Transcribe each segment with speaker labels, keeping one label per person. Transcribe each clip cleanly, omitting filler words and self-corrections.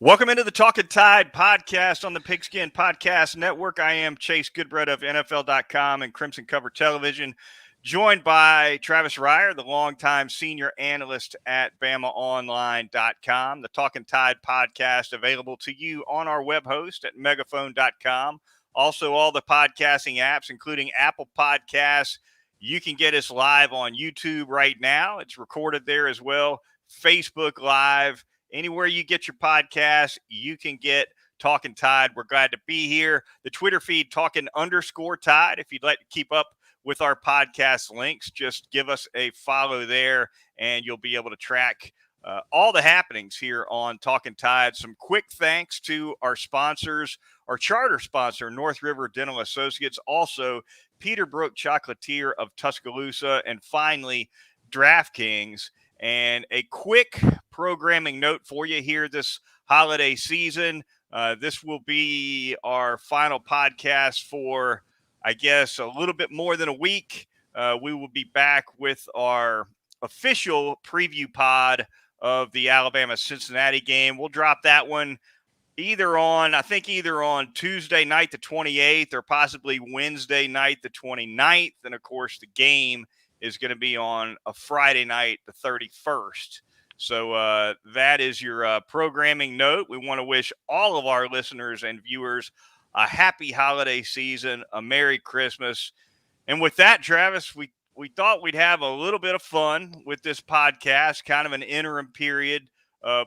Speaker 1: Welcome into the Talkin Tide podcast on the Pigskin Podcast Network. I am Chase Goodbread of NFL.com and Crimson Cover Television, joined by Travis Reier, the longtime senior analyst at BamaOnline.com. The Talkin Tide podcast available to you on our web host at megaphone.com. Also, all the podcasting apps, including Apple Podcasts. You can get us live on YouTube right now. It's recorded there as well. Facebook Live. Anywhere you get your podcast, you can get Talkin Tide. We're glad to be here. The Twitter feed, Talkin_Tide. If you'd like to keep up with our podcast links, just give us a follow there, and you'll be able to track all the happenings here on Talkin Tide. Some quick thanks to our sponsors, our charter sponsor, North River Dental Associates, also Peterbrook Chocolatier of Tuscaloosa, and finally, DraftKings. And a quick programming note for you here this holiday season. This will be our final podcast for, I guess, a little bit more than a week. We will be back with our official preview pod of the Alabama-Cincinnati game. We'll drop that one either on Tuesday night, the 28th, or possibly Wednesday night, the 29th. And, of course, the game is going to be on a Friday night, the 31st. So that is your programming note. We want to wish all of our listeners and viewers a happy holiday season, a Merry Christmas. And with that, Travis, we thought we'd have a little bit of fun with this podcast, kind of an interim period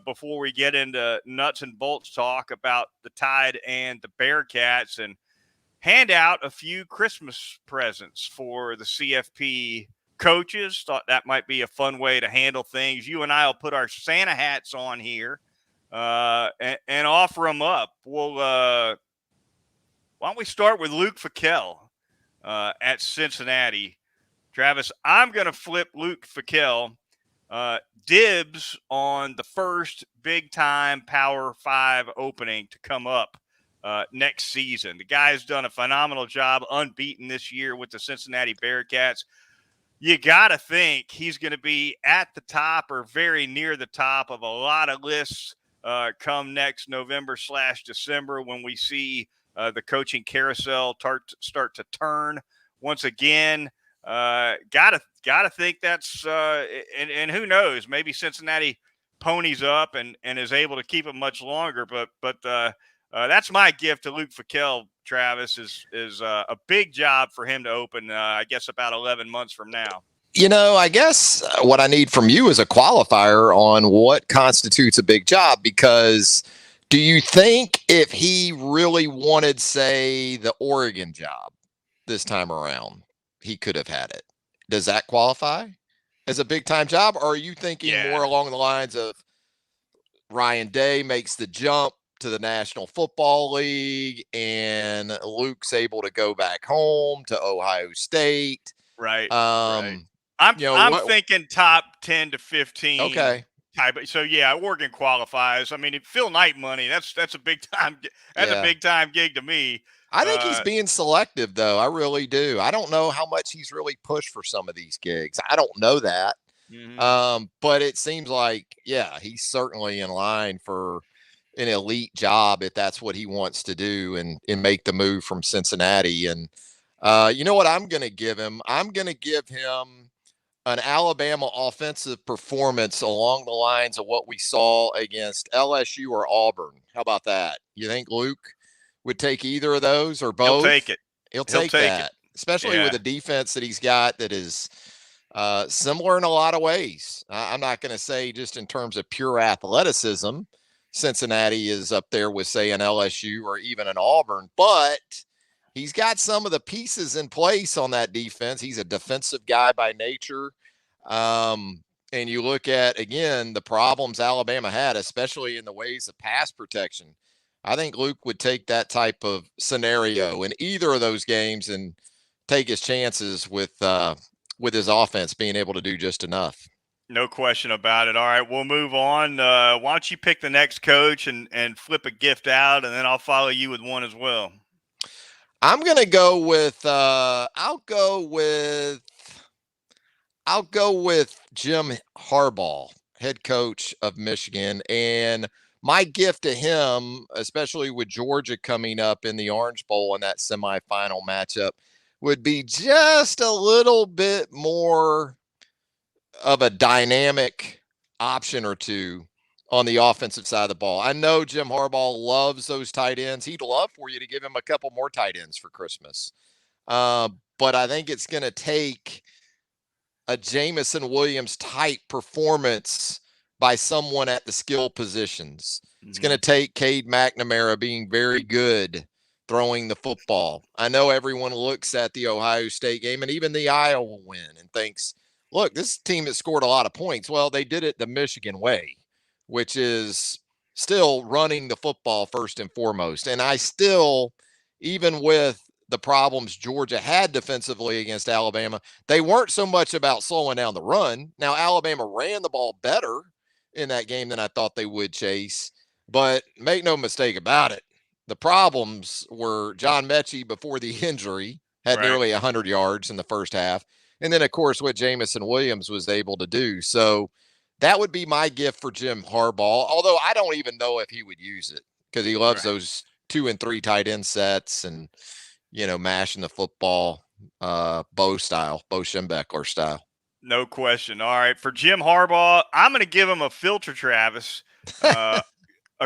Speaker 1: before we get into nuts and bolts talk about the Tide and the Bearcats, and hand out a few Christmas presents for the CFP coaches. Thought that might be a fun way to handle things. You and I will put our Santa hats on here and offer them up. We'll why don't we start with Luke Fackel at Cincinnati? Travis, I'm going to flip Luke Fackel dibs on the first big-time Power 5 opening to come up next season. The guy's done a phenomenal job, unbeaten this year with the Cincinnati Bearcats. You got to think he's going to be at the top or very near the top of a lot of lists come next November/December when we see the coaching carousel start to turn once again. Gotta think that's and who knows, maybe Cincinnati ponies up and is able to keep it much longer. But that's my gift to Luke Fackel, Travis, is a big job for him to open, I guess, about 11 months from now.
Speaker 2: You know, I guess what I need from you is a qualifier on what constitutes a big job, because do you think if he really wanted, say, the Oregon job this time around, he could have had it? Does that qualify as a big time job? Or are you thinking more along the lines of Ryan Day makes the jump to the National Football League and Luke's able to go back home to Ohio State?
Speaker 1: Right. I'm thinking top 10 to 15.
Speaker 2: Okay.
Speaker 1: So yeah, Oregon qualifies. I mean, Phil Knight money. That's a big time. That's a big time gig to me.
Speaker 2: I think he's being selective, though. I really do. I don't know how much he's really pushed for some of these gigs. I don't know that. Mm-hmm. But it seems like, he's certainly in line for an elite job if that's what he wants to do and make the move from Cincinnati. And you know what I'm going to give him? I'm going to give him an Alabama offensive performance along the lines of what we saw against LSU or Auburn. How about that? You think Luke would take either of those or both?
Speaker 1: He'll take it.
Speaker 2: He'll take that, especially with the defense that he's got that is similar in a lot of ways. I'm not going to say just in terms of pure athleticism, Cincinnati is up there with, say, an LSU or even an Auburn, but he's got some of the pieces in place on that defense. He's a defensive guy by nature. And you look at, again, the problems Alabama had, especially in the ways of pass protection. I think Luke would take that type of scenario in either of those games and take his chances with his offense being able to do just enough.
Speaker 1: No question about it. All right, we'll move on. Why don't you pick the next coach and flip a gift out, and then I'll follow you with one as well.
Speaker 2: I'm going to go with I'll go with Jim Harbaugh head coach of Michigan. And my gift to him, especially with Georgia coming up in the Orange Bowl in that semifinal matchup, would be just a little bit more of a dynamic option or two on the offensive side of the ball. I know Jim Harbaugh loves those tight ends. He'd love for you to give him a couple more tight ends for Christmas. But I think it's going to take a Jamison Williams type performance by someone at the skill positions. Mm-hmm. It's going to take Cade McNamara being very good throwing the football. I know everyone looks at the Ohio State game and even the Iowa win and thinks, look, this team has scored a lot of points. Well, they did it the Michigan way, which is still running the football first and foremost. And I still, even with the problems Georgia had defensively against Alabama, they weren't so much about slowing down the run. Now, Alabama ran the ball better in that game than I thought they would, Chase. But make no mistake about it, the problems were John Mechie before the injury had nearly 100 yards in the first half. And then, of course, what Jamison Williams was able to do. So that would be my gift for Jim Harbaugh, although I don't even know if he would use it because he loves those 2 and 3 tight end sets and, mashing the football, Bo Schembechler style.
Speaker 1: No question. All right. For Jim Harbaugh, I'm going to give him a filter, Travis, a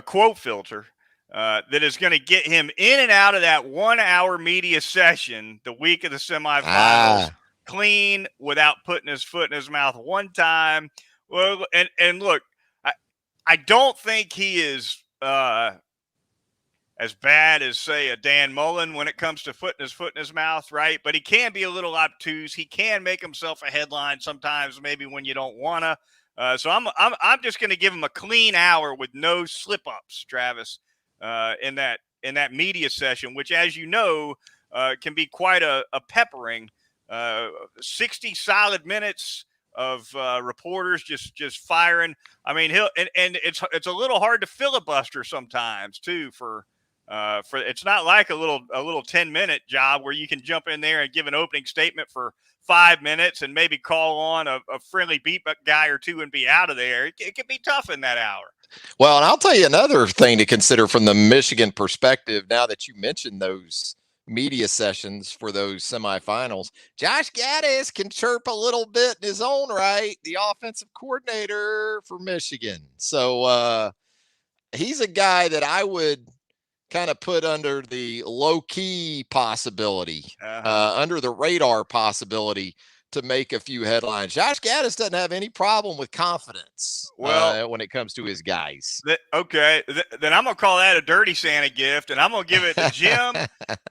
Speaker 1: quote filter that is going to get him in and out of that 1 hour media session the week of the semifinals clean without putting his foot in his mouth one time. Well, and look, I don't think he is as bad as, say, a Dan Mullen when it comes to putting his foot in his mouth, right? But he can be a little obtuse. He can make himself a headline sometimes, maybe when you don't want to. So I'm just going to give him a clean hour with no slip-ups, Travis, in that media session, which, as you know, can be quite a peppering. 60 solid minutes of reporters just firing. I mean, and it's a little hard to filibuster sometimes too. For it's not like a little 10-minute job where you can jump in there and give an opening statement for 5 minutes and maybe call on a friendly beat guy or two and be out of there. It can be tough in that hour.
Speaker 2: Well, and I'll tell you another thing to consider from the Michigan perspective. Now that you mentioned those media sessions for those semifinals, Josh Gaddis can chirp a little bit in his own right, the offensive coordinator for Michigan. So he's a guy that I would kind of put under the low-key possibility, under the radar possibility to make a few headlines. Josh Gaddis doesn't have any problem with confidence when it comes to his guys.
Speaker 1: Then I'm going to call that a dirty Santa gift, and I'm going to give it to Jim,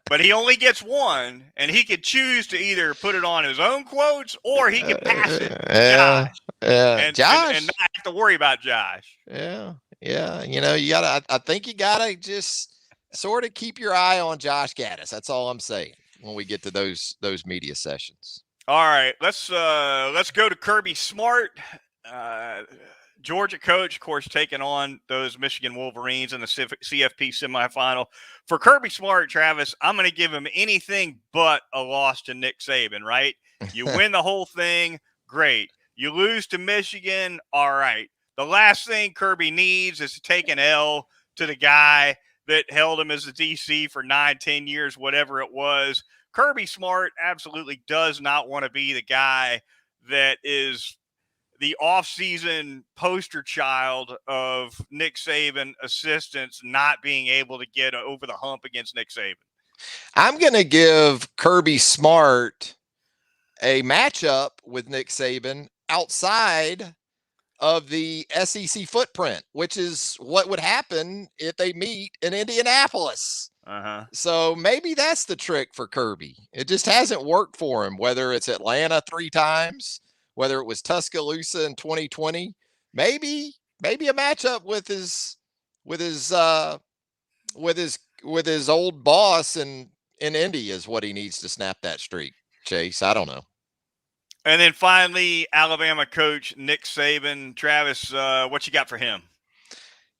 Speaker 1: but he only gets one, and he could choose to either put it on his own quotes or he could pass it to Josh.
Speaker 2: Josh.
Speaker 1: And not have to worry about Josh.
Speaker 2: Yeah. I think you got to just sort of keep your eye on Josh Gaddis. That's all I'm saying when we get to those media sessions.
Speaker 1: All right, let's go to Kirby Smart, Georgia coach, of course, taking on those Michigan Wolverines in the CFP semifinal. For Kirby Smart, Travis, I'm going to give him anything but a loss to Nick Saban, right? You win the whole thing, great. You lose to Michigan, all right. The last thing Kirby needs is to take an L to the guy that held him as a DC for 9-10 years, whatever it was. Kirby Smart absolutely does not want to be the guy that is the offseason poster child of Nick Saban assistants not being able to get over the hump against Nick Saban.
Speaker 2: I'm going to give Kirby Smart a matchup with Nick Saban outside of the SEC footprint, which is what would happen if they meet in Indianapolis. So maybe that's the trick for Kirby. It just hasn't worked for him, whether it's Atlanta 3 times, whether it was Tuscaloosa in 2020, maybe a matchup with his old boss in Indy is what he needs to snap that streak. Chase, I don't know.
Speaker 1: And then finally, Alabama coach Nick Saban. Travis, what you got for him?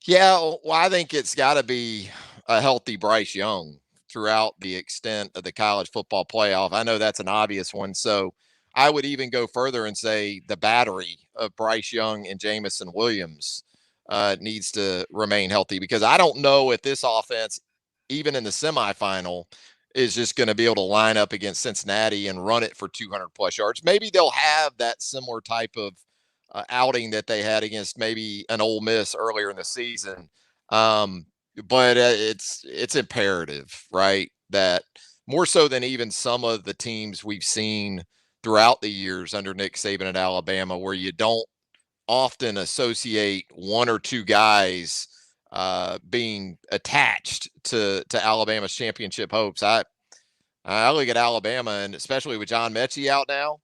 Speaker 2: Yeah, well, I think it's got to be a healthy Bryce Young throughout the extent of the college football playoff. I know that's an obvious one. So I would even go further and say the battery of Bryce Young and Jamison Williams needs to remain healthy, because I don't know if this offense, even in the semifinal, is just going to be able to line up against Cincinnati and run it for 200 plus yards. Maybe they'll have that similar type of outing that they had against maybe an Ole Miss earlier in the season. But it's imperative, right, that more so than even some of the teams we've seen throughout the years under Nick Saban at Alabama, where you don't often associate one or two guys being attached to Alabama's championship hopes. I look at Alabama, and especially with John Mechie out now,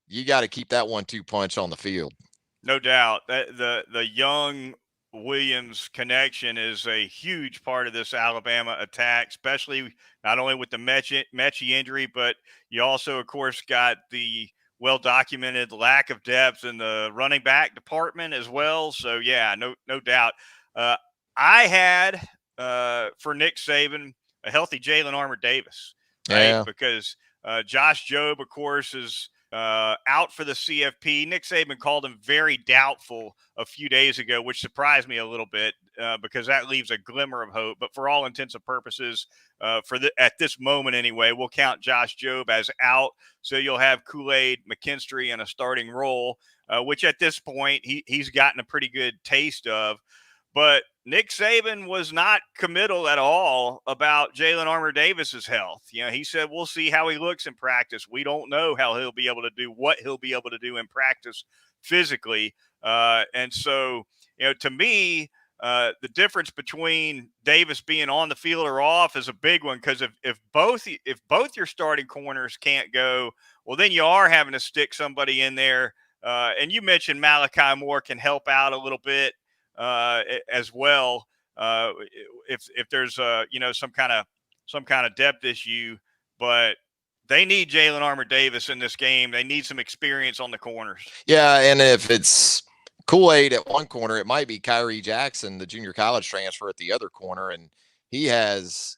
Speaker 2: you got to keep that 1-2 punch on the field.
Speaker 1: No doubt. The Young Williams connection is a huge part of this Alabama attack, especially not only with the Mechie injury, but you also, of course, got the well-documented lack of depth in the running back department as well. So, yeah, no doubt. I had, for Nick Saban, a healthy Jalen Armour-Davis, right?
Speaker 2: Yeah.
Speaker 1: Because Josh Jobe, of course, is out for the CFP. Nick Saban called him very doubtful a few days ago, which surprised me a little bit because that leaves a glimmer of hope. But for all intents and purposes, at this moment anyway, we'll count Josh Jobe as out. So you'll have Kool-Aid McKinstry in a starting role, which at this point he's gotten a pretty good taste of. But Nick Saban was not committal at all about Jalen Armour-Davis's health. You know, he said, we'll see how he looks in practice. We don't know how he'll be able to do what he'll be able to do in practice physically. And so, you know, to me, the difference between Davis being on the field or off is a big one, because if both your starting corners can't go, well, then you are having to stick somebody in there. And you mentioned Malachi Moore can help out a little bit as well. If there's some kind of depth issue, but they need Jalen Armour-Davis in this game. They need some experience on the corners.
Speaker 2: Yeah, and if it's Kool-Aid at one corner, it might be Kyrie Jackson, the junior college transfer, at the other corner, and he has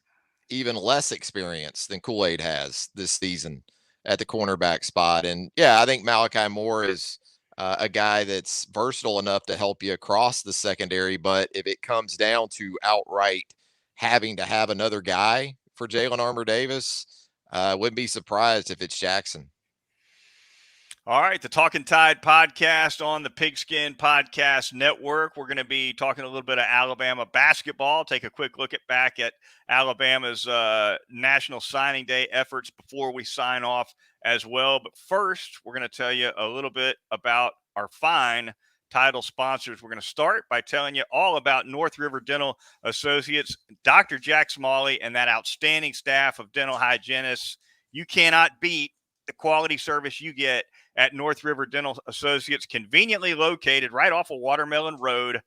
Speaker 2: even less experience than Kool-Aid has this season at the cornerback spot. And yeah, I think Malachi Moore is a guy that's versatile enough to help you across the secondary. But if it comes down to outright having to have another guy for Jalen Armour-Davis, wouldn't be surprised if it's Jackson.
Speaker 1: All right, the Talkin Tide podcast on the Pigskin Podcast Network. We're going to be talking a little bit of Alabama basketball, take a quick look back at Alabama's National Signing Day efforts before we sign off as well. But first, we're going to tell you a little bit about our fine title sponsors. We're going to start by telling you all about North River Dental Associates, Dr. Jack Smalley, and that outstanding staff of dental hygienists. You cannot beat the quality service you get at North River Dental Associates, conveniently located right off of Watermelon Road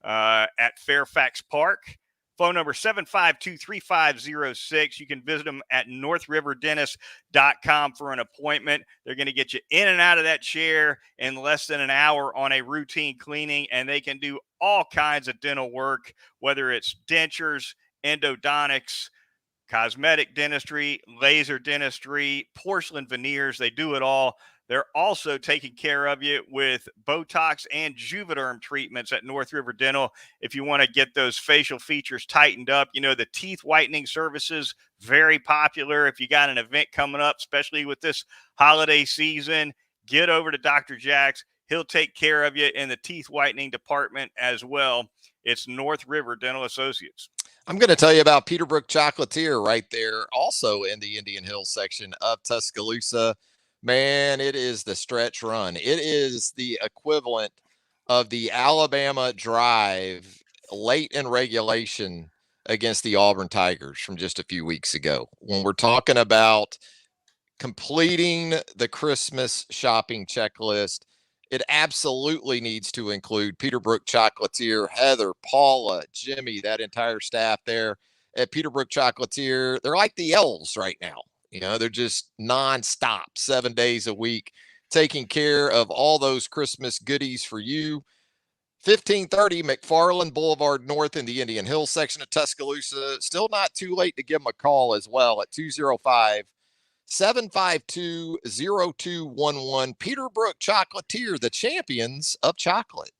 Speaker 1: at Fairfax Park. Phone number 752-3506. You can visit them at northriverdentist.com for an appointment. They're going to get you in and out of that chair in less than an hour on a routine cleaning, and they can do all kinds of dental work, whether it's dentures, endodontics, cosmetic dentistry, laser dentistry, porcelain veneers. They do it all. They're also taking care of you with Botox and Juvederm treatments at North River Dental. If you want to get those facial features tightened up, you know, the teeth whitening services, very popular. If you got an event coming up, especially with this holiday season, get over to Dr. Jack's. He'll take care of you in the teeth whitening department as well. It's North River Dental Associates.
Speaker 2: I'm going to tell you about Peterbrook Chocolatier right there, also in the Indian Hills section of Tuscaloosa. Man, it is the stretch run. It is the equivalent of the Alabama drive late in regulation against the Auburn Tigers from just a few weeks ago. When we're talking about completing the Christmas shopping checklist, it absolutely needs to include Peterbrook Chocolatier, Heather, Paula, Jimmy, that entire staff there at Peterbrook Chocolatier. They're like the elves right now. You know, they're just nonstop, 7 days a week, taking care of all those Christmas goodies for you. 1530 McFarland Boulevard North in the Indian Hills section of Tuscaloosa. Still not too late to give them a call as well at 752-0211. Peterbrook Chocolatier, the champions of chocolate.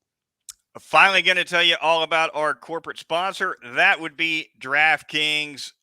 Speaker 1: Finally going to tell you all about our corporate sponsor. That would be DraftKings.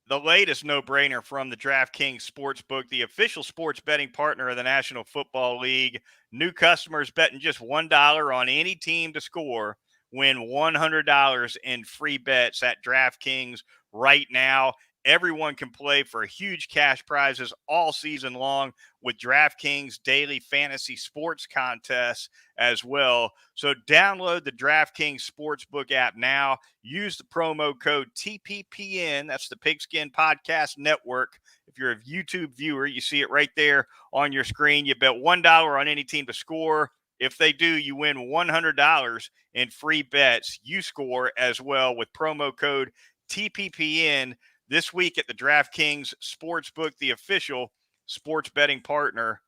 Speaker 1: The latest no-brainer from the DraftKings Sportsbook, the official sports betting partner of the National Football League. New customers betting just $1 on any team to score win $100 in free bets at DraftKings right now. Everyone can play for huge cash prizes all season long with DraftKings daily fantasy sports contests as well. So download the DraftKings Sportsbook app now. Use the promo code TPPN. That's the Pigskin Podcast Network. If you're a YouTube viewer, you see it right there on your screen. You bet $1 on any team to score. If they do, you win $100 in free bets. You score as well with promo code TPPN this week at the DraftKings Sportsbook, the official sports betting partner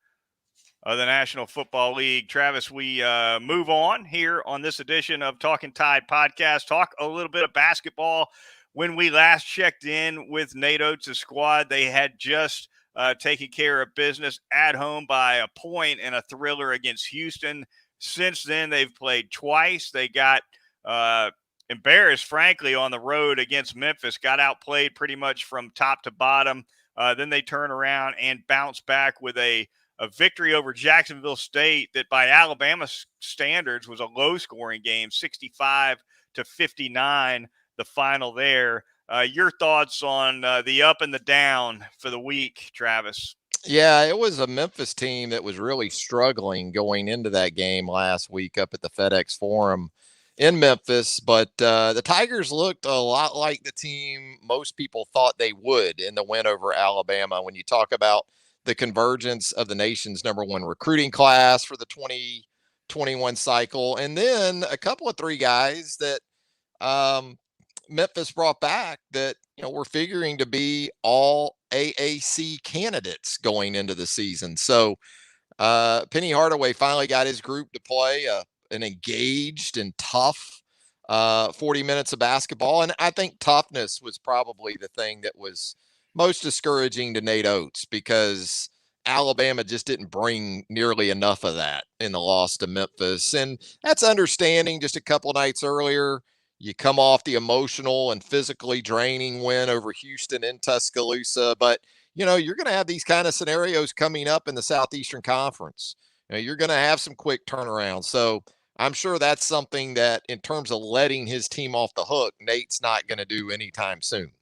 Speaker 1: of the National Football League. Travis, we move on here on this edition of Talkin Tide podcast. Talk a little bit of basketball. When we last checked in with Nate Oates' squad, they had just taken care of business at home by a point in a thriller against Houston. Since then, they've played twice. They got embarrassed, frankly, on the road against Memphis, got outplayed pretty much from top to bottom. Then they turn around and bounce back with a victory over Jacksonville State that by Alabama standards was a low-scoring game, 65-59, the final there. Your thoughts on the up and the down for the week, Travis?
Speaker 2: Yeah, it was a Memphis team that was really struggling going into that game last week up at the FedEx Forum in Memphis, but the Tigers looked a lot like the team most people thought they would in the win over Alabama. When you talk about the convergence of the nation's #1 recruiting class for the 2021 cycle, and then a couple of three guys that Memphis brought back that were figuring to be all AAC candidates going into the season. So Penny Hardaway finally got his group to play an engaged and tough 40 minutes of basketball. And I think toughness was probably the thing that was most discouraging to Nate Oates, because Alabama just didn't bring nearly enough of that in the loss to Memphis. And that's understanding. Just a couple nights earlier, you come off the emotional and physically draining win over Houston in Tuscaloosa. But, you're going to have these kind of scenarios coming up in the Southeastern Conference. You're going to have some quick turnarounds. So I'm sure that's something that, in terms of letting his team off the hook, Nate's not going to do anytime soon.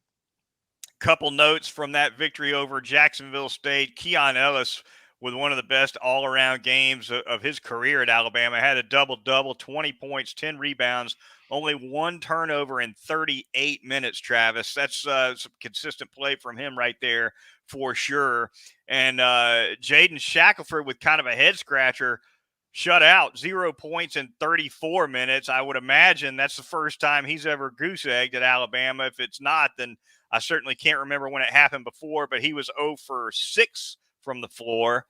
Speaker 1: Couple notes from that victory over Jacksonville State. Keon Ellis, with one of the best all-around games of his career at Alabama, had a double-double, 20 points, 10 rebounds, only one turnover in 38 minutes, Travis. That's some consistent play from him right there for sure. And Jaden Shackelford with kind of a head-scratcher, shut out, 0 points in 34 minutes. I would imagine that's the first time he's ever goose-egged at Alabama. If it's not, then I certainly can't remember when it happened before, but he was 0 for 6 from the floor.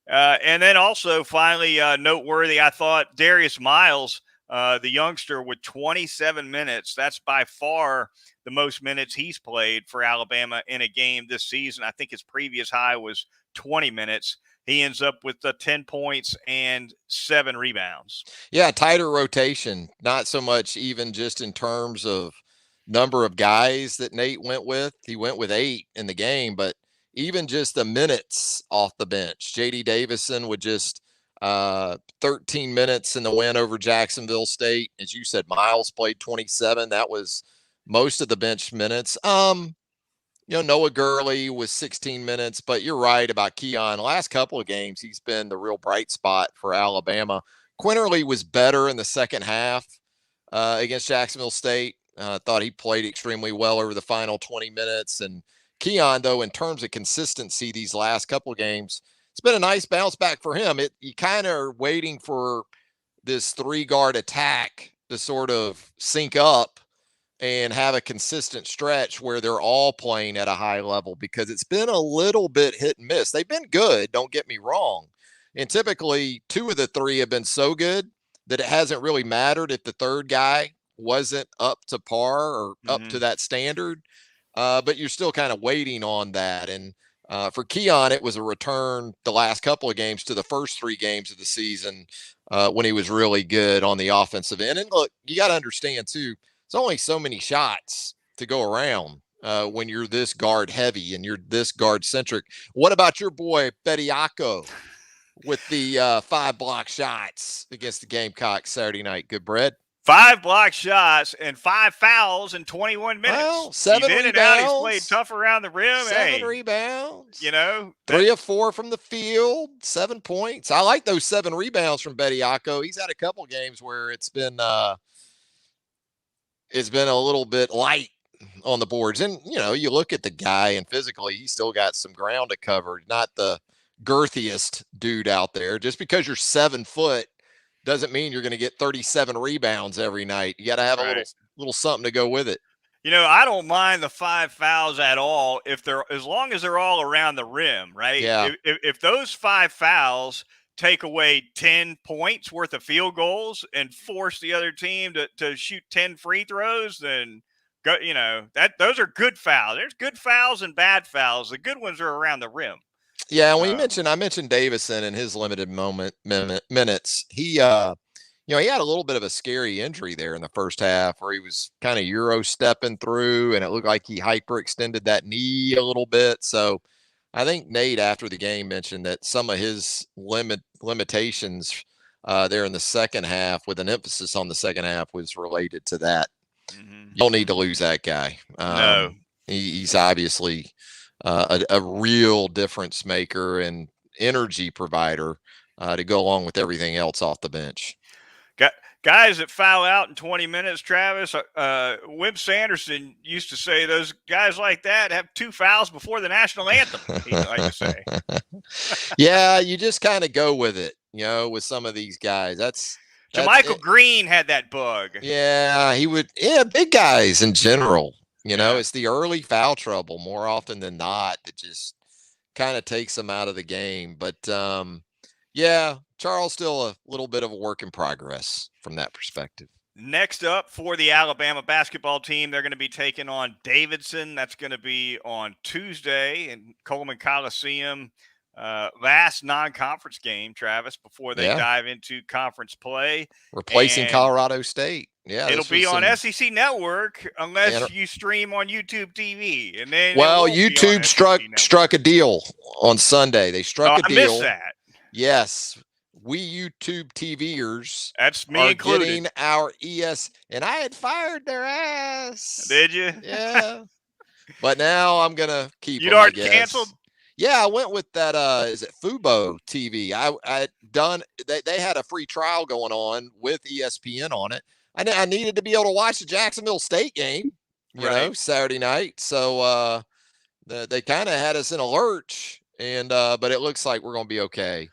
Speaker 1: And then also, finally, noteworthy, I thought Darius Miles, the youngster, with 27 minutes. That's by far the most minutes he's played for Alabama in a game this season. I think his previous high was 20 minutes. He ends up with 10 points and 7 rebounds.
Speaker 2: Yeah, tighter rotation, not so much even just in terms of number of guys that Nate went with. He went with 8 in the game, but even just the minutes off the bench. J.D. Davison with just 13 minutes in the win over Jacksonville State. As you said, Miles played 27. That was most of the bench minutes. Noah Gurley was 16 minutes, but you're right about Keon. The last couple of games, he's been the real bright spot for Alabama. Quinterly was better in the second half against Jacksonville State. Thought he played extremely well over the final 20 minutes. And Keon, though, in terms of consistency these last couple of games, it's been a nice bounce back for him. You kind of are waiting for this 3-guard attack to sort of sync up and have a consistent stretch where they're all playing at a high level, because it's been a little bit hit and miss. They've been good, don't get me wrong. And typically 2 of the 3 have been so good that it hasn't really mattered if the third guy wasn't up to par or up to that standard. But you're still kind of waiting on that. And For Keon, it was a return the last couple of games to the first 3 games of the season when he was really good on the offensive end. And look, you got to understand too, there's only so many shots to go around when you're this guard heavy and you're this guard centric. What about your boy Bediako with the 5 block shots against the Gamecocks Saturday night? Goodbread.
Speaker 1: 5 block shots and 5 fouls in 21 minutes.
Speaker 2: Well, 7
Speaker 1: he's in
Speaker 2: rebounds.
Speaker 1: And out. He's played tough around the rim.
Speaker 2: 7 rebounds.
Speaker 1: 3
Speaker 2: of 4 from the field, 7 points. I like those 7 rebounds from Bediako. He's had a couple games where it's been a little bit light on the boards. And, you look at the guy and physically, he's still got some ground to cover. Not the girthiest dude out there. Just because you're 7 foot doesn't mean you're going to get 37 rebounds every night. You got to have a little something to go with it.
Speaker 1: I don't mind the 5 fouls at all as long as they're all around the rim, right?
Speaker 2: Yeah.
Speaker 1: If those 5 fouls take away 10 points worth of field goals and force the other team to shoot 10 free throws, then those are good fouls. There's good fouls and bad fouls. The good ones are around the rim.
Speaker 2: Yeah, I mentioned Davison in his limited minutes. He had a little bit of a scary injury there in the first half where he was kind of Euro stepping through and it looked like he hyperextended that knee a little bit. So I think Nate after the game mentioned that some of his limitations there in the second half, with an emphasis on the second half, was related to that. Mm-hmm. You don't need to lose that guy.
Speaker 1: No,
Speaker 2: he's obviously a real difference maker and energy provider to go along with everything else off the bench.
Speaker 1: Guys that foul out in 20 minutes, Travis, Wim Sanderson used to say those guys like that have 2 fouls before the national anthem, he like to say.
Speaker 2: Yeah, you just kind of go with it, with some of these guys. That's
Speaker 1: Michael Green had that bug.
Speaker 2: Yeah, he would. Yeah, big guys in general. It's the early foul trouble more often than not that just kind of takes them out of the game. But yeah, Charles still a little bit of a work in progress from that perspective.
Speaker 1: Next up for the Alabama basketball team, they're going to be taking on Davidson. That's going to be on Tuesday in Coleman Coliseum. Last non-conference game, Travis, before they dive into conference play.
Speaker 2: Replacing Colorado State. Yeah,
Speaker 1: it'll be on SEC Network unless you stream on YouTube TV. And then
Speaker 2: YouTube struck a deal on Sunday. They struck a deal.
Speaker 1: I missed that.
Speaker 2: Yes. We YouTube TVers
Speaker 1: that's me
Speaker 2: are
Speaker 1: included.
Speaker 2: Getting our and I had fired their ass.
Speaker 1: Did you?
Speaker 2: Yeah. But now I'm going to keep
Speaker 1: You'd already canceled?
Speaker 2: Yeah, I went with that. Is it Fubo TV? They had a free trial going on with ESPN on it. I needed to be able to watch the Jacksonville State game, Saturday night. So they kind of had us in a lurch, but it looks like we're going to be okay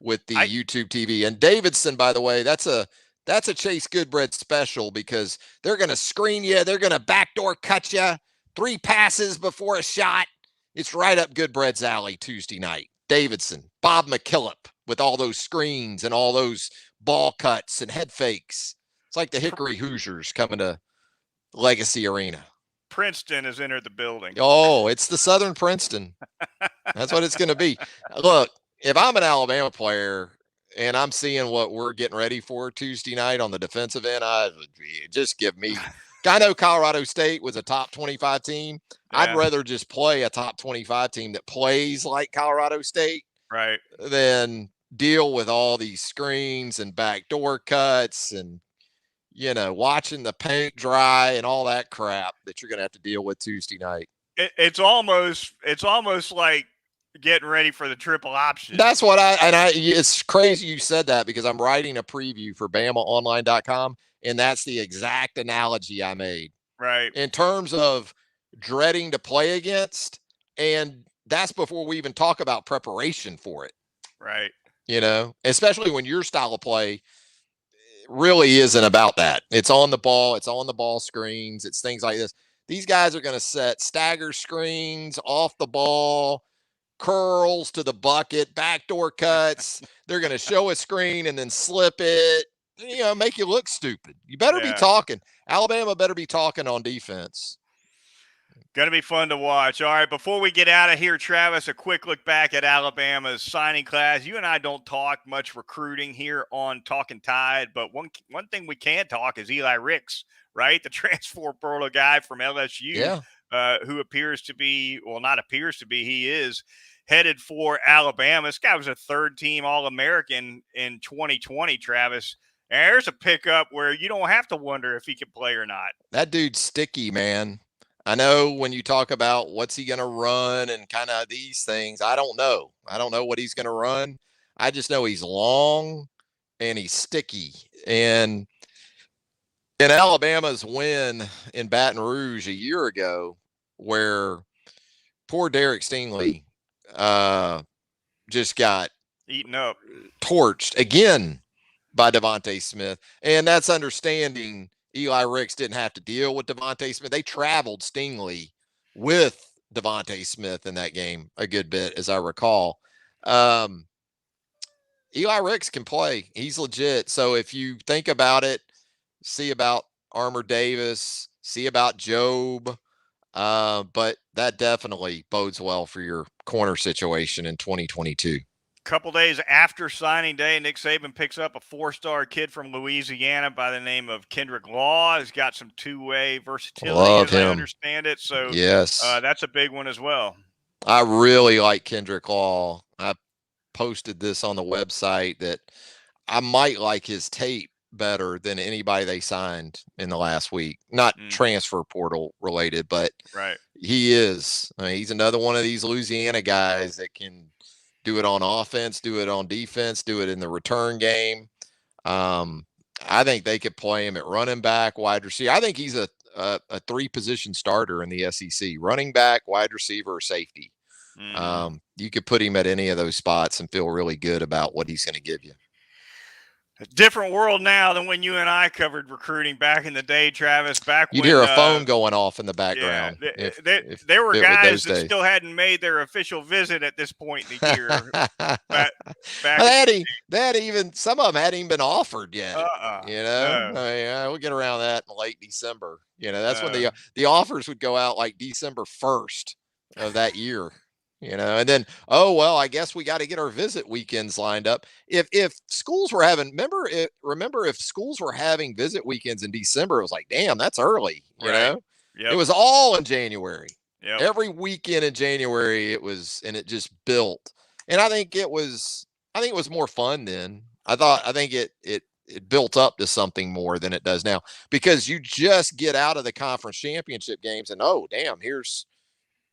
Speaker 2: with the YouTube TV. And Davidson, by the way, that's a Chase Goodbread special because they're going to screen you, they're going to backdoor cut you, 3 passes before a shot. It's right up Goodbread's alley Tuesday night. Davidson, Bob McKillop with all those screens and all those ball cuts and head fakes. It's like the Hickory Hoosiers coming to Legacy Arena.
Speaker 1: Princeton has entered the building.
Speaker 2: Oh, it's the Southern Princeton. That's what it's going to be. Look, if I'm an Alabama player and I'm seeing what we're getting ready for Tuesday night on the defensive end, just give me – I know Colorado State was a top 25 team. Yeah. I'd rather just play a top 25 team that plays like Colorado State than deal with all these screens and backdoor cuts and, watching the paint dry and all that crap that you're going to have to deal with Tuesday night.
Speaker 1: It's almost like getting ready for the triple option.
Speaker 2: That's what it's crazy you said that because I'm writing a preview for BamaOnline.com. And that's the exact analogy I made.
Speaker 1: Right.
Speaker 2: In terms of dreading to play against, and that's before we even talk about preparation for it.
Speaker 1: Right.
Speaker 2: Especially when your style of play really isn't about that. It's on the ball screens, it's things like this. These guys are going to set stagger screens, off the ball, curls to the bucket, backdoor cuts. They're going to show a screen and then slip it. Make you look stupid. You better be talking. Alabama better be talking on defense.
Speaker 1: Going to be fun to watch. All right, before we get out of here, Travis, a quick look back at Alabama's signing class. You and I don't talk much recruiting here on Talkin Tide, but one thing we can talk is Eli Ricks, right? The transfer portal guy from LSU, who appears to be, well, not appears to be, he is headed for Alabama. This guy was a third-team All-American in 2020, Travis. And there's a pickup where you don't have to wonder if he can play or not.
Speaker 2: That dude's sticky, man. I know when you talk about what's he going to run and kind of these things, I don't know. I don't know what he's going to run. I just know he's long and he's sticky. And in Alabama's win in Baton Rouge a year ago, where poor Derek Stingley just got
Speaker 1: eaten up,
Speaker 2: torched again by Devontae Smith. And that's understanding Eli Ricks didn't have to deal with Devontae Smith. They traveled Stingley with Devontae Smith in that game a good bit, as I recall. Eli Ricks can play. He's legit. So if you think about it, see about Armour Davis, see about Job, but that definitely bodes well for your corner situation in 2022.
Speaker 1: Couple days after signing day, Nick Saban picks up a four-star kid from Louisiana by the name of Kendrick Law. He's got some two-way versatility, I understand it. So
Speaker 2: yes,
Speaker 1: that's a big one as well.
Speaker 2: I really like Kendrick Law. I posted this on the website that I might like his tape better than anybody they signed in the last week. Not transfer portal related, but he is. I mean, he's another one of these Louisiana guys that can do it on offense, do it on defense, do it in the return game. I think they could play him at running back, wide receiver. I think he's a three-position starter in the SEC: running back, wide receiver, or safety. You could put him at any of those spots and feel really good about what he's going to give you.
Speaker 1: A different world now than when you and I covered recruiting back in the day, Travis.
Speaker 2: You'd hear a phone going off in the background.
Speaker 1: Yeah, there were guys that still hadn't made their official visit at this point in the year.
Speaker 2: Some of them hadn't even been offered yet.
Speaker 1: No.
Speaker 2: We'll get around that in late December. That's when the offers would go out like December 1st of that year. And then, I guess we got to get our visit weekends lined up. If schools were having, remember if schools were having visit weekends in December, it was like, damn, that's early. It was all in January. Every weekend in January it was, and it just built. And I think it was more fun then. I think it built up to something more than it does now, because you just get out of the conference championship games and, oh, damn, here's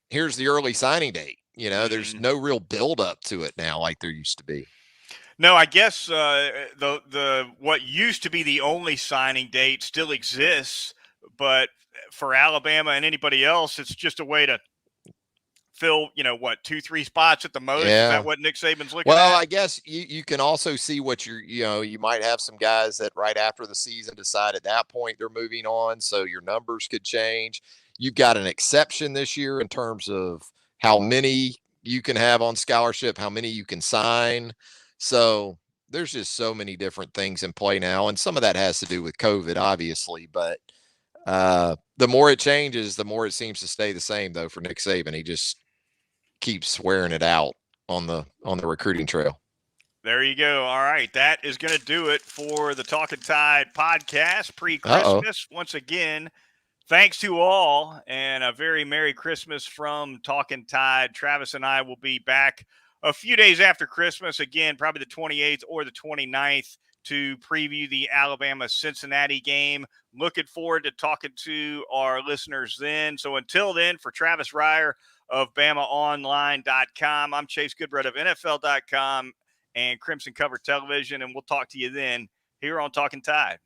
Speaker 2: the early signing date. There's no real build up to it now like there used to be.
Speaker 1: No, I guess the what used to be the only signing date still exists, but for Alabama and anybody else, it's just a way to fill, 2-3 spots at the most.
Speaker 2: Yeah.
Speaker 1: Is that what Nick Saban's looking at?
Speaker 2: Well, I guess you can also see what you might have some guys that right after the season decide at that point they're moving on, so your numbers could change. You've got an exception this year in terms of how many you can have on scholarship, how many you can sign. So there's just so many different things in play now. And some of that has to do with COVID, obviously. But the more it changes, the more it seems to stay the same, though, for Nick Saban. He just keeps wearing it out on the recruiting trail.
Speaker 1: There you go. All right. That is going to do it for the Talkin Tide podcast pre-Christmas. Once again, thanks to all, and a very Merry Christmas from Talkin Tide. Travis and I will be back a few days after Christmas, again, probably the 28th or the 29th, to preview the Alabama-Cincinnati game. Looking forward to talking to our listeners then. So until then, for Travis Reier of BamaOnline.com, I'm Chase Goodbread of NFL.com and Crimson Cover Television, and we'll talk to you then here on Talkin Tide.